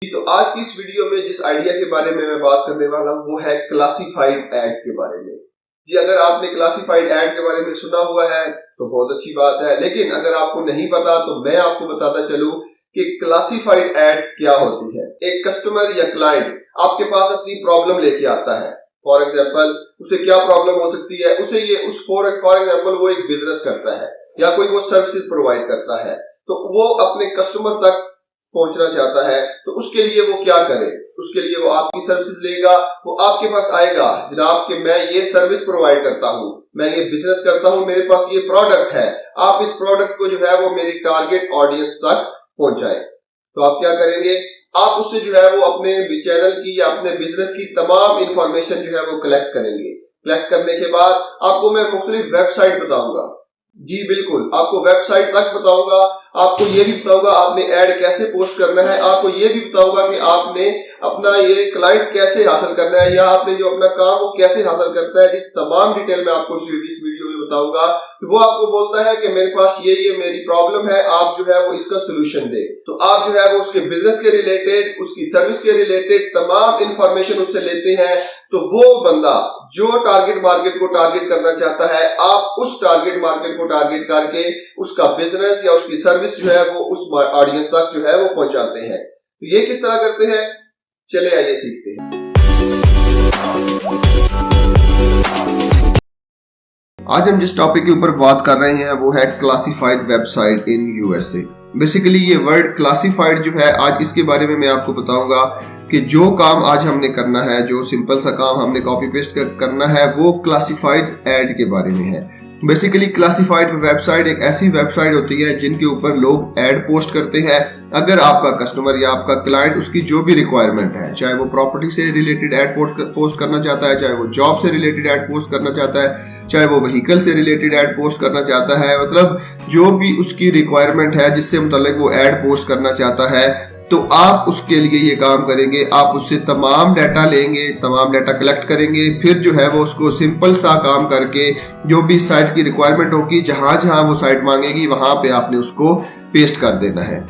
तो आज की इस वीडियो में जिस आइडिया के बारे में मैं बात करने वाला हूँ वो है क्लासिफाइड एड्स के बारे में। जी, अगर आपने क्लासिफाइड एड्स के बारे में सुना हुआ है तो बहुत अच्छी बात है, लेकिन अगर आपको नहीं पता तो मैं आपको बताता चलूं कि क्लासिफाइड एड्स क्या होती है। एक कस्टमर या क्लाइंट आपके पास अपनी प्रॉब्लम लेके आता है। फॉर एग्जाम्पल उसे क्या प्रॉब्लम हो सकती है, उसे ये फॉर एग्जाम्पल वो एक बिजनेस करता है या कोई वो सर्विसेज प्रोवाइड करता है, तो वो अपने कस्टमर तक पहुंचना चाहता है। तो उसके लिए वो क्या करे, उसके लिए वो आपकी सर्विसेज लेगा, वो आपके पास आएगा, जनाब कि मैं ये सर्विस प्रोवाइड करता हूँ, मैं ये बिजनेस करता हूँ, मेरे पास ये प्रोडक्ट है, आप इस प्रोडक्ट को जो है वो मेरी टारगेट ऑडियंस तक पहुंचाए। तो आप क्या करेंगे, आप उससे जो है वो अपने चैनल की या अपने बिजनेस की तमाम इंफॉर्मेशन जो है वो कलेक्ट करेंगे। कलेक्ट करने के बाद आपको मैं मुख्तलिफ वेबसाइट बताऊंगा। जी बिल्कुल, आपको वेबसाइट तक बताऊंगा, आपको ये भी बताऊंगा आपने ऐड कैसे पोस्ट करना है, आपको ये भी बताऊंगा कि आपने अपना ये क्लाइंट कैसे हासिल करना है या आपने जो अपना काम वो कैसे हासिल करता है। तमाम डिटेल में आपको इस वीडियो में बताऊंगा। वो आपको बोलता है कि मेरे पास ये मेरी प्रॉब्लम है, आप जो है वो इसका सोल्यूशन दे। तो आप जो है वो उसके बिजनेस के रिलेटेड, उसकी सर्विस के रिलेटेड तमाम इंफॉर्मेशन उससे लेते हैं। तो वो बंदा जो टारगेट मार्केट को टारगेट करना चाहता है, आप उस टारगेट मार्केट को टारगेट करके उसका बिजनेस या उसकी सर्विस जो है वो उस ऑडियंस तक जो है वो पहुंचाते हैं। तो ये किस तरह करते हैं, चले आइए सीखते हैं। आज हम जिस टॉपिक के ऊपर बात कर रहे हैं वो है classified website in USA. Basically ये वर्ड क्लासिफाइड जो है, आज इसके बारे में मैं आपको बताऊंगा कि जो काम आज हमने करना है, जो सिंपल सा काम हमने कॉपी पेस्ट करना है, वो क्लासिफाइड एड के बारे में है। बेसिकली क्लासिफाइड वेबसाइट एक ऐसी वेबसाइट होती है जिनके ऊपर लोग ऐड पोस्ट करते हैं। अगर आपका कस्टमर या आपका क्लाइंट उसकी जो भी रिक्वायरमेंट है, चाहे वो प्रॉपर्टी से रिलेटेड ऐड पोस्ट करना चाहता है, चाहे वो जॉब से रिलेटेड ऐड पोस्ट करना चाहता है, चाहे वो व्हीकल से रिलेटेड ऐड पोस्ट करना चाहता है, मतलब जो भी उसकी रिक्वायरमेंट है जिससे मुताल्लिक वो ऐड पोस्ट करना चाहता है, तो आप उसके लिए ये काम करेंगे। आप उससे तमाम डाटा लेंगे, तमाम डाटा कलेक्ट करेंगे, फिर जो है वो उसको सिंपल सा काम करके जो भी साइट की रिक्वायरमेंट होगी, जहां जहां वो साइट मांगेगी वहां पे आपने उसको पेस्ट कर देना है।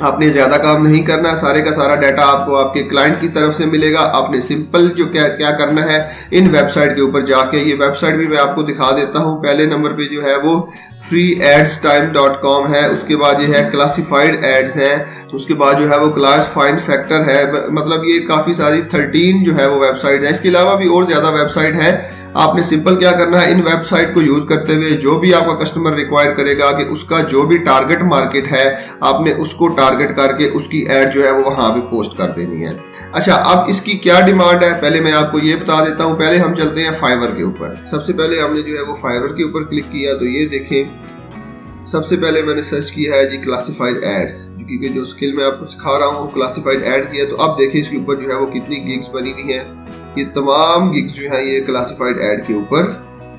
आपने ज्यादा काम नहीं करना, सारे का सारा डाटा आपको आपके क्लाइंट की तरफ से मिलेगा। आपने सिंपल जो क्या करना है, इन वेबसाइट के ऊपर जाके, ये वेबसाइट भी मैं आपको दिखा देता हूँ। पहले नंबर पे जो है वो freeadstime.com है, उसके बाद ये है क्लासिफाइड एड्स है, उसके बाद जो है वो क्लास फाइंड फैक्टर है। मतलब ये काफी सारी 13 जो है वो वेबसाइट है। इसके अलावा भी और ज्यादा वेबसाइट है। आपने सिंपल क्या करना है, इन वेबसाइट को यूज करते हुए जो भी आपका कस्टमर रिक्वायर करेगा कि उसका जो भी टारगेट मार्केट है, आपने उसको टारगेट करके उसकी ऐड जो है वो वहां भी पोस्ट कर देनी है। अच्छा, अब इसकी क्या डिमांड है, पहले मैं आपको ये बता देता हूं। पहले हम चलते हैं फाइवर के ऊपर। सबसे पहले हमने जो है वो फाइवर के ऊपर क्लिक किया, तो ये देखें सबसे पहले मैंने सर्च किया है जी क्लासिफाइड एड्स, क्योंकि जो स्किल मैं आपको सिखा रहा हूँ क्लासिफाइड ऐड किया। तो अब देखिए इसके ऊपर जो है वो कितनी गिग्स बनी हुई है। ये तमाम गिग्स जो है ये क्लासिफाइड ऐड के ऊपर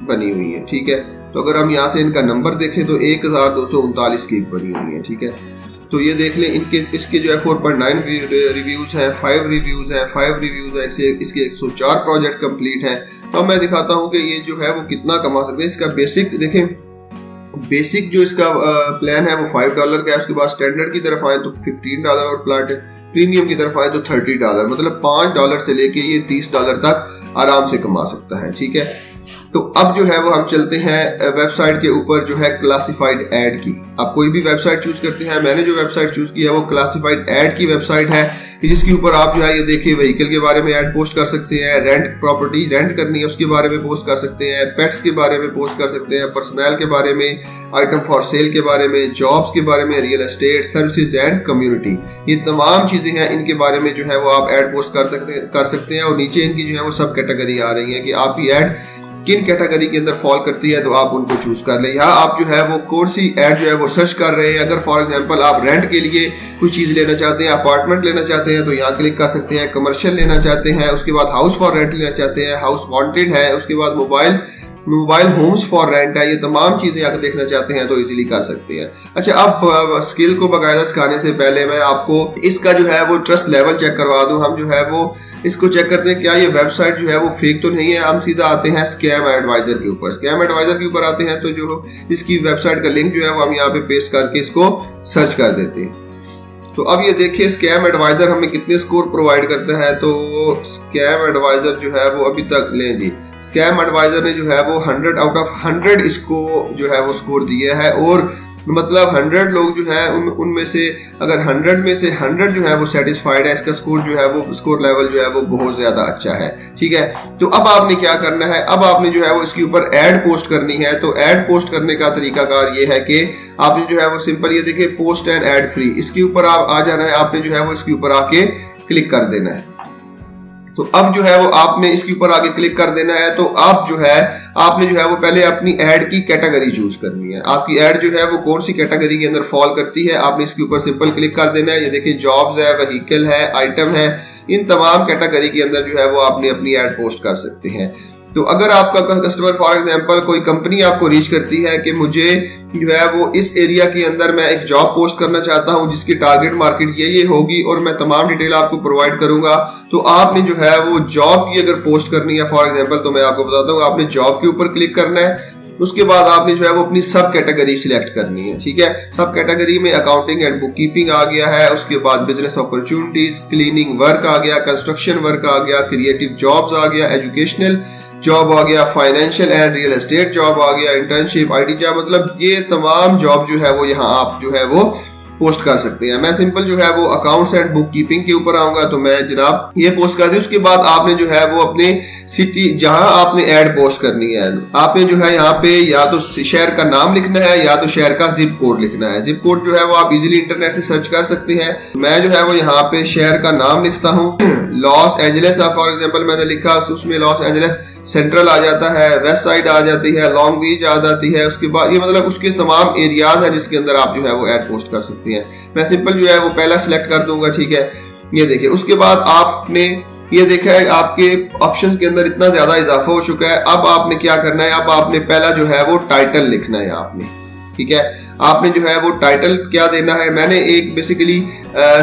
बनी हुई है, ठीक है। तो अगर हम यहाँ से इनका नंबर देखें तो 1239 गिग बनी हुई है, ठीक है। तो ये देख लें, इसके जो है 4.9 रिव्यूज हैं, 5 रिव्यूज हैं, 5 रिव्यूज हैं, इसके 104 प्रोजेक्ट कंप्लीट हैं। तो मैं दिखाता हूँ कि ये जो है वो कितना कमा सकते हैं। इसका बेसिक देखें, बेसिक जो इसका प्लान है वो $5 का है। उसके बाद स्टैंडर्ड की तरफ आए तो $15 और प्रीमियम की तरफ आए तो $30, मतलब $5 से लेके ये $30 तक आराम से कमा सकता है, ठीक है। तो अब जो है वो हम चलते हैं वेबसाइट के ऊपर जो है क्लासिफाइड ऐड की। आप कोई भी वेबसाइट चूज करते हैं, मैंने जो वेबसाइट चूज की है वो क्लासिफाइड ऐड की वेबसाइट है, जिसके ऊपर आप जो है ये देखिए व्हीकल के बारे में ऐड पोस्ट कर सकते हैं, रेंट प्रॉपर्टी रेंट करनी है उसके बारे में पोस्ट कर सकते हैं, पेट्स के बारे में पोस्ट कर सकते हैं, पर्सनल के बारे में, आइटम फॉर सेल के बारे में, जॉब्स के बारे में, real estate, services and community, ये तमाम चीजें हैं। इनके बारे में जो है वो आप ऐड पोस्ट कर सकते हैं। और नीचे इनकी जो है वो सब कैटेगरी आ रही है कि आपकी ऐड किन कैटेगरी के अंदर फॉल करती है, तो आप उनको चूज कर ले। यहाँ आप जो है वो कौन सी ऐड जो है वो सर्च कर रहे हैं। अगर फॉर एग्जांपल आप रेंट के लिए कोई चीज लेना चाहते हैं, अपार्टमेंट लेना चाहते हैं, तो यहाँ क्लिक कर सकते हैं। कमर्शियल लेना चाहते हैं, उसके बाद हाउस फॉर रेंट लेना चाहते हैं, हाउस वांटेड है, उसके बाद मोबाइल होम्स फॉर रेंट है। ये तमाम चीजें अगर देखना चाहते हैं तो इजीली कर सकते हैं। अच्छा, अब स्किल को बकायदा सिखाने से पहले मैं आपको इसका जो है वो ट्रस्ट लेवल चेक करवा दूं। हम जो है वो इसको चेक करते हैं क्या ये वेबसाइट जो है वो फेक तो नहीं है। हम सीधा आते हैं स्कैम एडवाइजर के ऊपर। स्कैम एडवाइजर के ऊपर आते हैं तो जो इसकी वेबसाइट का लिंक जो है वो हम यहाँ पे पेस्ट करके इसको सर्च कर देते हैं। तो अब ये देखिए स्कैम एडवाइजर हमें कितने स्कोर प्रोवाइड करता है। तो स्कैम एडवाइजर जो है वो अभी तक लें जी, स्कैम एडवाइजर ने जो है वो 100 आउट ऑफ 100 इसको जो है वो स्कोर दिया है। और मतलब 100 लोग जो है उनमें से अगर 100 में से 100 जो है वो सेटिस्फाइड है, इसका स्कोर जो है वो स्कोर लेवल जो है वो बहुत ज्यादा अच्छा है। ठीक है, तो अब आपने क्या करना है, अब आपने जो है वो इसके ऊपर एड पोस्ट करनी है। तो एड पोस्ट करने का तरीकाकार ये है कि आपने जो है वो सिंपल ये देखिए पोस्ट एंड एड फ्री, इसके ऊपर आप आ जाना है, आपने जो है वो इसके ऊपर आके क्लिक कर देना है। तो अब जो है वो आपने इसके ऊपर आगे क्लिक कर देना है। तो अब जो है आपने जो है वो पहले अपनी ऐड की कैटेगरी चूज करनी है, आपकी ऐड जो है वो कौन सी कैटेगरी के अंदर फॉल करती है। आपने इसके ऊपर सिंपल क्लिक कर देना है। ये देखिए जॉब्स है, व्हीकल है, आइटम है, इन तमाम कैटेगरी के अंदर जो है वो आपने अपनी ऐड पोस्ट कर सकते हैं। तो अगर आपका कस्टमर फॉर एग्जांपल कोई कंपनी आपको रीच करती है कि मुझे जो है वो इस एरिया के अंदर मैं एक जॉब पोस्ट करना चाहता हूं जिसकी टारगेट मार्केट ये होगी और मैं तमाम डिटेल आपको प्रोवाइड करूंगा, तो आपने जो है वो जॉब की अगर पोस्ट करनी है फॉर एग्जांपल, तो मैं आपको बताता हूँ, आपने जॉब के ऊपर क्लिक करना है। उसके बाद आपने जो है वो अपनी सब कैटेगरी सिलेक्ट करनी है। ठीक है, सब कैटेगरी में अकाउंटिंग एंड बुक कीपिंग आ गया है, उसके बाद बिजनेस अपॉर्चुनिटीज, क्लीनिंग वर्क आ गया, कंस्ट्रक्शन वर्क आ गया, क्रिएटिव जॉब्स आ गया, एजुकेशनल जॉब आ गया, financial and real estate job आ गया, इंटर्नशिप, आईटी जॉब, मतलब ये तमाम जॉब जो है वो यहाँ आप जो है वो पोस्ट कर सकते हैं। मैं सिंपल जो है वो अकाउंट्स एंड बुक कीपिंग के ऊपर आऊंगा, तो मैं जनाब ये पोस्ट कर दी। उसके बाद आपने जो है वो अपने सिटी जहां आपने ऐड पोस्ट करनी है, आपने जो है यहाँ पे या तो शहर का नाम लिखना है या तो शहर का जिप कोड लिखना है। जिप कोड जो है वो आप इजीली इंटरनेट से सर्च कर सकते हैं। मैं जो है वो यहाँ पे शहर का नाम लिखता हूँ, लॉस एंजलिस फॉर एग्जाम्पल मैंने लिखा, उसमें लॉस एंजलिस सेंट्रल आ जाता है, वेस्ट साइड आ जाती है, लॉन्ग बीच आ जाती है। उसके बाद ये मतलब उसके तमाम एरियाज है जिसके अंदर आप जो है वो ऐड पोस्ट कर सकते हैं। मैं सिंपल जो है वो पहला सिलेक्ट कर दूंगा। ठीक है, ये देखिए उसके बाद आपने ये देखा है आपके ऑप्शंस के अंदर इतना ज्यादा इजाफा हो चुका है। अब आपने क्या करना है, अब आपने पहला जो है वो टाइटल लिखना है आपने। ठीक है, आपने जो है वो टाइटल क्या देना है, मैंने एक बेसिकली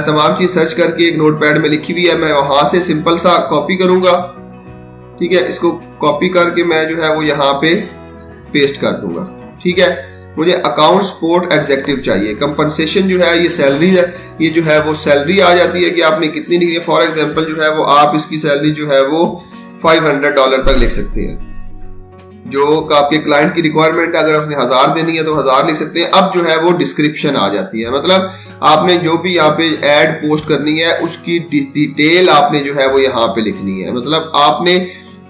तमाम चीज सर्च करके एक नोटपैड में लिखी हुई है, मैं वहां से सिंपल सा कॉपी करूंगा। ठीक है, इसको कॉपी करके मैं जो है वो यहाँ पे पेस्ट कर दूंगा। ठीक है, मुझे अकाउंट सपोर्ट एग्जीक्यूटिव चाहिए। कंपनसेशन जो है ये सैलरी है, ये जो है वो सैलरी आ जाती है कि आपने कितनी लिखी है। फॉर एग्जांपल जो है वो आप इसकी सैलरी जो है वो $500 तक लिख सकते हैं। जो आपके क्लाइंट की रिक्वायरमेंट है, अगर उसने 1000 देनी है तो 1000 लिख सकते हैं। अब जो है वो डिस्क्रिप्शन आ जाती है, मतलब आपने जो भी यहाँ पे ऐड पोस्ट करनी है उसकी डिटेल आपने जो है वो यहाँ पे लिखनी है। मतलब आपने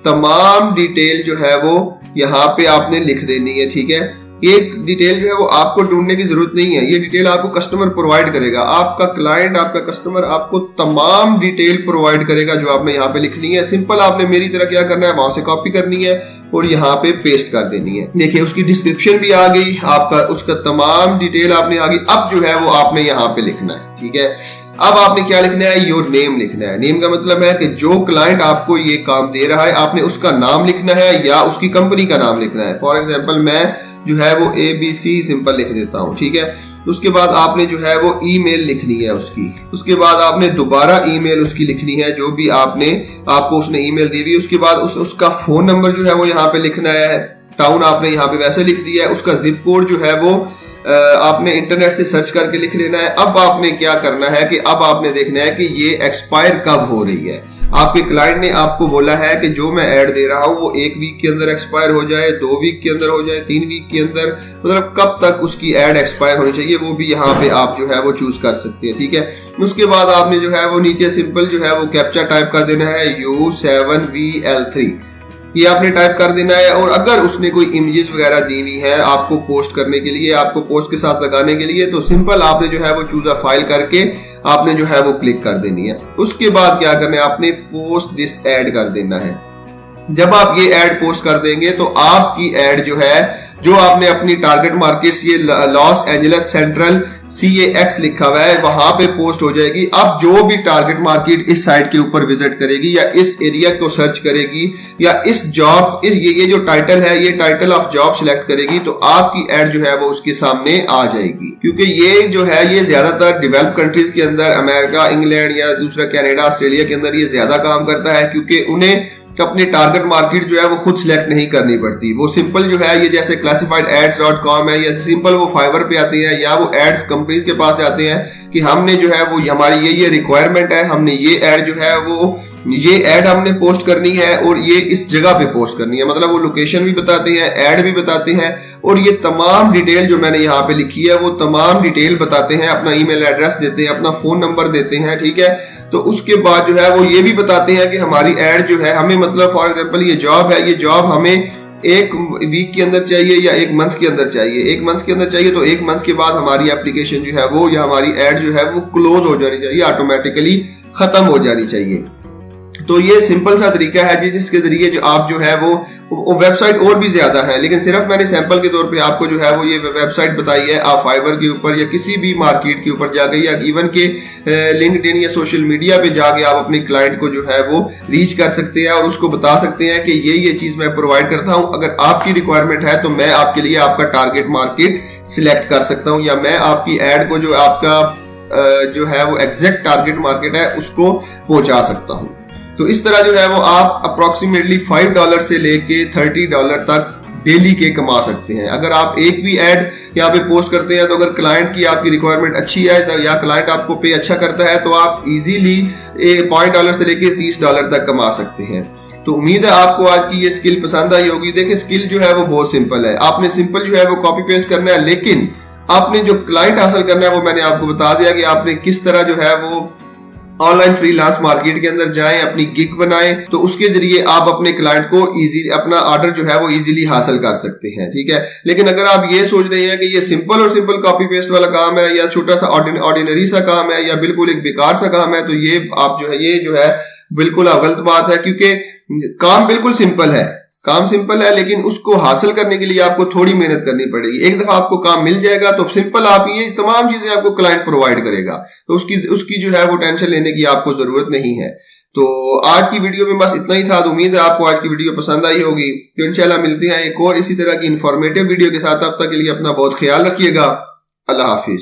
तमाम डिटेल जो है वो यहाँ पे आपने लिख देनी है। ठीक है, एक डिटेल जो है वो आपको ढूंढने की जरूरत नहीं है, ये डिटेल आपको कस्टमर प्रोवाइड करेगा। आपका क्लाइंट, आपका कस्टमर आपको तमाम डिटेल प्रोवाइड करेगा जो आपने यहाँ पे लिखनी है। सिंपल आपने मेरी तरह क्या करना है, वहां से कॉपी करनी है और यहाँ पे पेस्ट कर देनी है। देखिए उसकी डिस्क्रिप्शन भी आ गई, आपका उसका तमाम डिटेल आपने आ गई। अब जो है वो आपने यहाँ पे लिखना है। ठीक है, अब आपने क्या लिखना है, योर नेम लिखना है। नेम का मतलब है कि जो क्लाइंट आपको ये काम दे रहा है आपने उसका नाम लिखना है या उसकी कंपनी का नाम लिखना है। फॉर एग्जांपल मैं जो है वो ABC सिंपल लिख देता हूँ। ठीक है, उसके बाद आपने जो है वो ईमेल लिखनी है उसकी। उसके बाद आपने दोबारा ईमेल उसकी लिखनी है जो भी आपको उसने ईमेल दी हुई। उसके बाद उसका फोन नंबर जो है वो यहाँ पे लिखना है। टाउन आपने यहाँ पे वैसे लिख दिया है। उसका जिप कोड जो है वो आपने इंटरनेट से सर्च करके लिख लेना है। अब आपने क्या करना है कि अब आपने देखना है कि ये एक्सपायर कब हो रही है। आपके क्लाइंट ने आपको बोला है कि जो मैं ऐड दे रहा हूं वो 1 वीक के अंदर एक्सपायर हो जाए, 2 वीक के अंदर हो जाए, 3 वीक के अंदर, मतलब कब तक उसकी ऐड एक्सपायर होनी चाहिए वो भी यहाँ पे आप जो है वो चूज कर सकते हैं। ठीक है, उसके बाद आपने जो है वो नीचे सिंपल जो है वो कैप्चा टाइप कर देना है U7VL3, ये आपने टाइप कर देना है। और अगर उसने कोई इमेजेस वगैरह दी हुई है आपको पोस्ट करने के लिए, आपको पोस्ट के साथ लगाने के लिए, तो सिंपल आपने जो है वो चूज अ फाइल करके आपने जो है वो क्लिक कर देनी है। उसके बाद क्या करना है, आपने पोस्ट दिस ऐड कर देना है। जब आप ये ऐड पोस्ट कर देंगे तो आपकी ऐड जो है, जो आपने अपनी टारगेट मार्केट्स ये लॉस एंजलिस सेंट्रल CAX लिखा हुआ है वहां पे पोस्ट हो जाएगी। अब जो भी टारगेट मार्केट इस साइट के ऊपर विजिट करेगी या इस एरिया को सर्च करेगी या इस जॉब ये जो टाइटल है ये टाइटल ऑफ जॉब सिलेक्ट करेगी तो आपकी एड जो है वो उसके सामने आ जाएगी। क्योंकि ये जो है ये ज्यादातर डेवलप कंट्रीज के अंदर, अमेरिका, इंग्लैंड या दूसरा कनाडा, ऑस्ट्रेलिया के अंदर ये ज्यादा काम करता है क्योंकि उन्हें अपनी टारगेट मार्केट जो है वो खुद सिलेक्ट नहीं करनी पड़ती। वो सिंपल जो है ये जैसे classifiedAds.com है या सिंपल वो फाइवर पे आते हैं या वो एड्स कंपनीज के पास जाते हैं कि हमने जो है वो हमारी ये रिक्वायरमेंट है, हमने ये एड जो है वो ये ऐड हमने पोस्ट करनी है और ये इस जगह पे पोस्ट करनी है। मतलब वो लोकेशन भी बताते हैं, ऐड भी बताते हैं और ये तमाम डिटेल जो मैंने यहाँ पे लिखी है वो तमाम डिटेल बताते हैं, अपना ईमेल एड्रेस देते हैं, अपना फोन नंबर देते हैं, ठीक है। तो उसके बाद जो है वो ये भी बताते हैं कि हमारी ऐड जो है हमें मतलब फॉर एग्जाम्पल ये जॉब है, ये जॉब हमें एक वीक के अंदर चाहिए या एक मंथ के अंदर चाहिए। एक मंथ के अंदर चाहिए तो एक मंथ के बाद हमारी एप्लीकेशन जो है वो या हमारी ऐड जो है वो क्लोज हो जानी चाहिए, ऑटोमेटिकली खत्म हो जानी चाहिए। तो ये सिंपल सा तरीका है जिसके जरिए जो आप जो है वो वेबसाइट और भी ज्यादा है, लेकिन सिर्फ मैंने सैंपल के तौर पे आपको जो है वो ये वेबसाइट बताई है। आप फाइवर के ऊपर या किसी भी मार्केट के ऊपर जाके या इवन के लिंक्डइन या सोशल मीडिया पे जाके आप अपने क्लाइंट को जो है वो रीच कर सकते हैं और उसको बता सकते हैं कि ये चीज मैं प्रोवाइड करता हूं, अगर आपकी रिक्वायरमेंट है तो मैं आपके लिए आपका टारगेट मार्केट सिलेक्ट कर सकता हूं या मैं आपकी एड को जो आपका जो है वो एग्जैक्ट टारगेट मार्केट है उसको पहुंचा सकता हूं। तो इस तरह जो है वो आप अप्रोक्सीमेटली $5 से लेके $30 तक डेली के कमा सकते हैं। अगर आप एक भी ऐड यहाँ पे पोस्ट करते हैं तो अगर क्लाइंट की आपकी रिक्वायरमेंट अच्छी है तो या क्लाइंट आपको पे अच्छा करता है तो आप इजीली $5 से लेके $30 तक कमा सकते हैं। तो उम्मीद है आपको आज की ये स्किल पसंद आई होगी। देखिए स्किल जो है वो बहुत सिंपल है, आपने सिंपल जो है वो कॉपी पेस्ट करना है, लेकिन आपने जो क्लाइंट हासिल करना है वो मैंने आपको बता दिया कि आपने किस तरह जो है वो ऑनलाइन फ्रीलांस मार्केट के अंदर जाएं, अपनी गिग बनाएं, तो उसके जरिए आप अपने क्लाइंट को इजी अपना ऑर्डर जो है वो इजीली हासिल कर सकते हैं, ठीक है। लेकिन अगर आप ये सोच रहे हैं कि ये सिंपल और सिंपल कॉपी पेस्ट वाला काम है या छोटा सा ऑर्डिनरी सा काम है या बिल्कुल एक बेकार सा काम है, तो ये आप जो है बिल्कुल गलत बात है, क्योंकि काम बिल्कुल सिंपल है, काम सिंपल है, लेकिन उसको हासिल करने के लिए आपको थोड़ी मेहनत करनी पड़ेगी। एक दफा आपको काम मिल जाएगा तो सिंपल आप ये तमाम चीजें आपको क्लाइंट प्रोवाइड करेगा, तो उसकी जो है वो टेंशन लेने की आपको जरूरत नहीं है। तो आज की वीडियो में बस इतना ही था। तो उम्मीद है आपको आज की वीडियो पसंद आई होगी। तो इंशाल्लाह मिलते हैं एक और इसी तरह की इंफॉर्मेटिव वीडियो के साथ। तब तक के लिए अपना बहुत ख्याल रखिएगा। अल्लाह हाफिज।